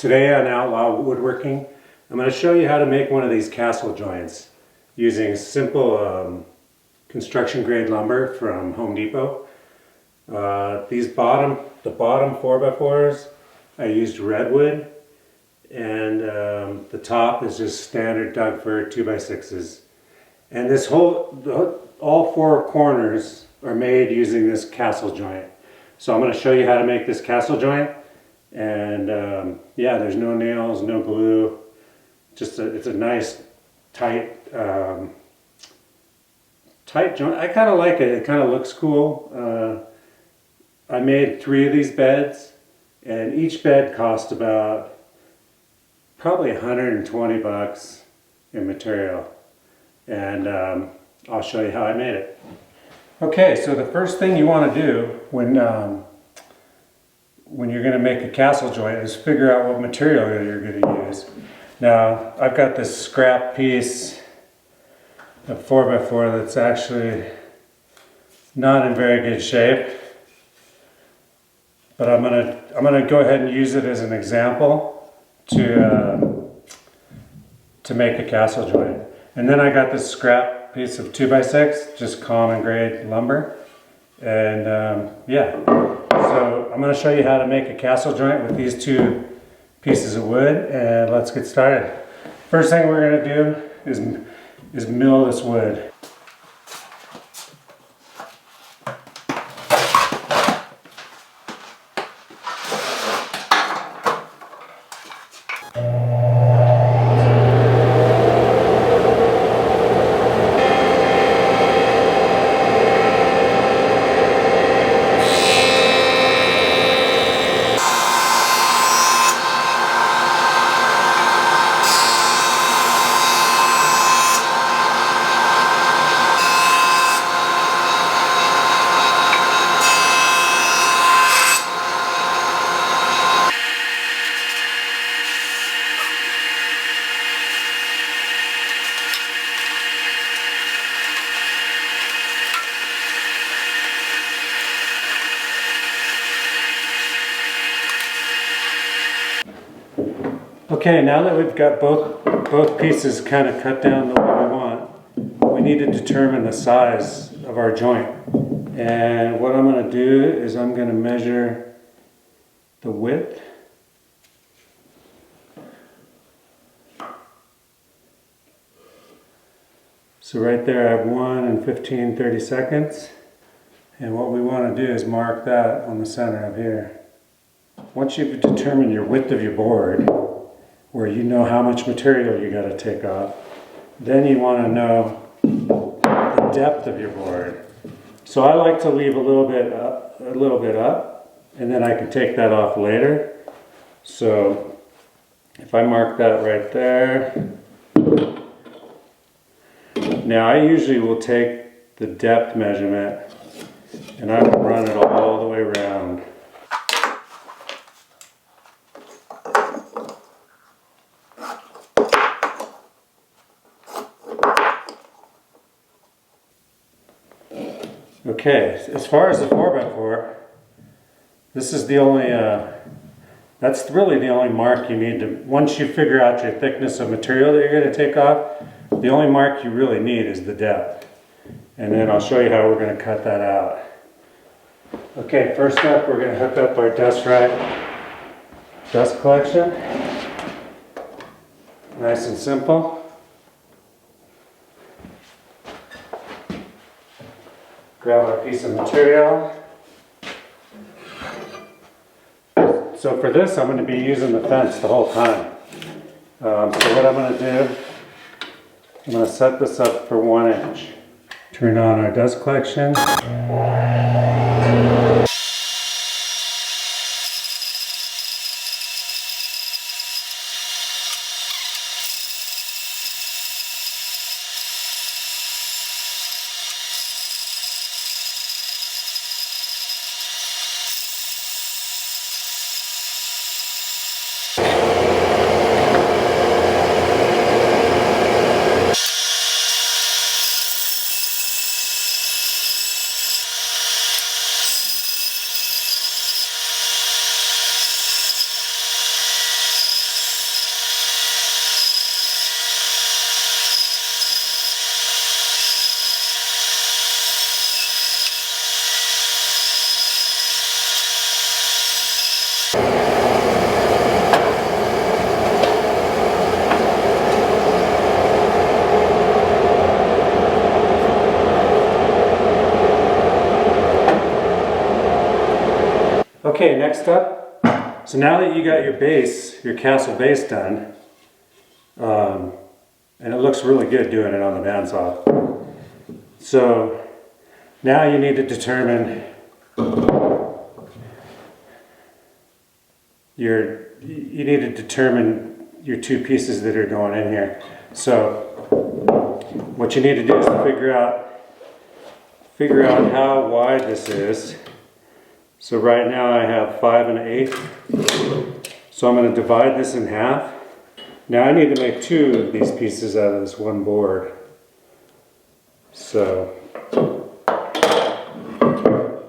Today on Outlaw Woodworking, I'm going to show you how to make one of these castle joints using simple construction grade lumber from Home Depot. The bottom 4x4s, I used redwood, and the top is just standard Doug fir 2x6s. And this all four corners are made using this castle joint. So I'm going to show you how to make this castle joint. And yeah, there's no nails, no glue. It's a nice tight joint. I kind of like it. It kind of looks cool. I made 3 of these beds, and each bed cost about probably 120 bucks in material. And I'll show you how I made it. Okay, so the first thing you want to do when you're going to make a castle joint is figure out what material you're going to use. Now, I've got this scrap piece of 4x4 that's actually not in very good shape, but I'm gonna go ahead and use it as an example to make a castle joint. And then I got this scrap piece of 2x6, just common grade lumber, and yeah. So I'm going to show you how to make a castle joint with these 2 pieces of wood, and let's get started. First thing we're going to do is mill this wood. Okay, now that we've got both pieces kind of cut down the way we want, we need to determine the size of our joint. And what I'm going to do is I'm going to measure the width. So right there I have 1 15/32. And what we want to do is mark that on the center of here. Once you've determined your width of your board, where you know how much material you got to take off, then you want to know the depth of your board. So I like to leave a little bit up, and then I can take that off later. So if I mark that right there, now I usually will take the depth measurement and I will run it all the way around. Okay, as far as the 4x4, this is the only, that's really the only mark you need to, once you figure out your thickness of material that you're going to take off, the only mark you really need is the depth. And then I'll show you how we're going to cut that out. Okay, first up we're going to hook up our dust collection. Nice and simple. Grab our piece of material. So for this, I'm going to be using the fence the whole time. So what I'm going to do, I'm going to set this up for 1 inch. Turn on our dust collection. Okay, next up, so now that you got your base, your castle base done, and it looks really good doing it on the bandsaw. So now you need to determine your two pieces that are going in here. So what you need to do is figure out how wide this is. So right now I have 5 1/8. So I'm going to divide this in half. Now I need to make 2 of these pieces out of this one board. So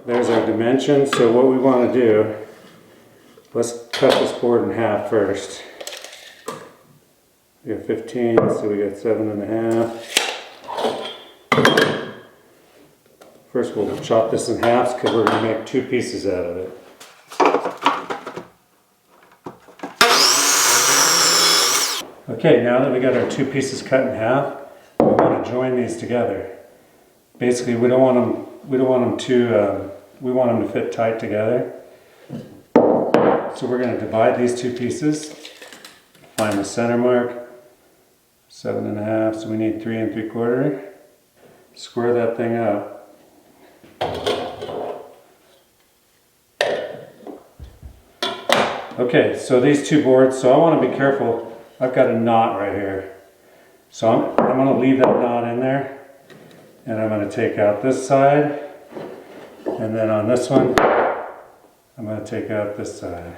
there's our dimensions. So what we want to do, let's cut this board in half first. We got 15, so we got 7 1/2. First we'll chop this in half because we're going to make 2 pieces out of it. Okay, now that we got our 2 pieces cut in half, we want to join these together. Basically, we want them to fit tight together. So we're going to divide these 2 pieces. Find the center mark, 7 1/2. So we need 3 3/4. Square that thing up. Okay, so these 2 boards. So I want to be careful. I've got a knot right here. So I'm going to leave that knot in there. And I'm going to take out this side. And then on this one, I'm going to take out this side.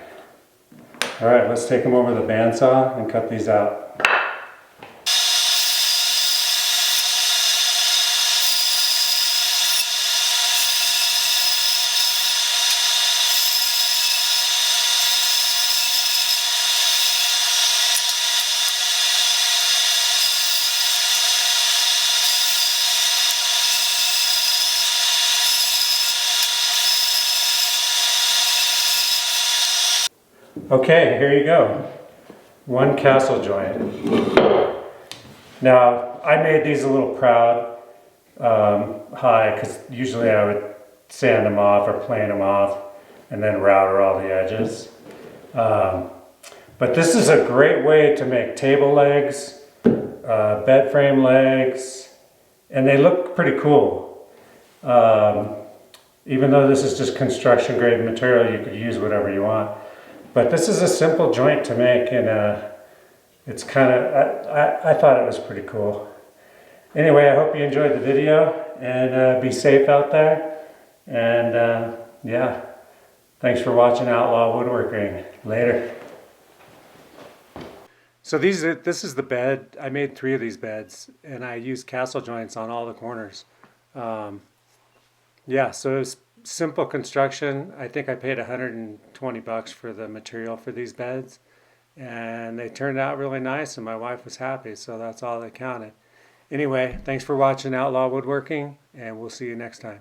Alright, let's take them over the bandsaw and cut these out. Okay, here you go. One castle joint. Now, I made these a little proud, high, because usually I would sand them off or plane them off and then router all the edges. But this is a great way to make table legs, bed frame legs, and they look pretty cool. Even though this is just construction grade material, you could use whatever you want. But this is a simple joint to make, and it's kind of, I thought it was pretty cool. Anyway, I hope you enjoyed the video, and be safe out there. And yeah, thanks for watching Outlaw Woodworking. Later. So this is the bed. I made 3 of these beds, and I used castle joints on all the corners. Yeah, so it's simple construction. I think I paid $120 for the material for these beds, and they turned out really nice, and my wife was happy, so that's all that counted. Anyway, thanks for watching Outlaw Woodworking, and we'll see you next time.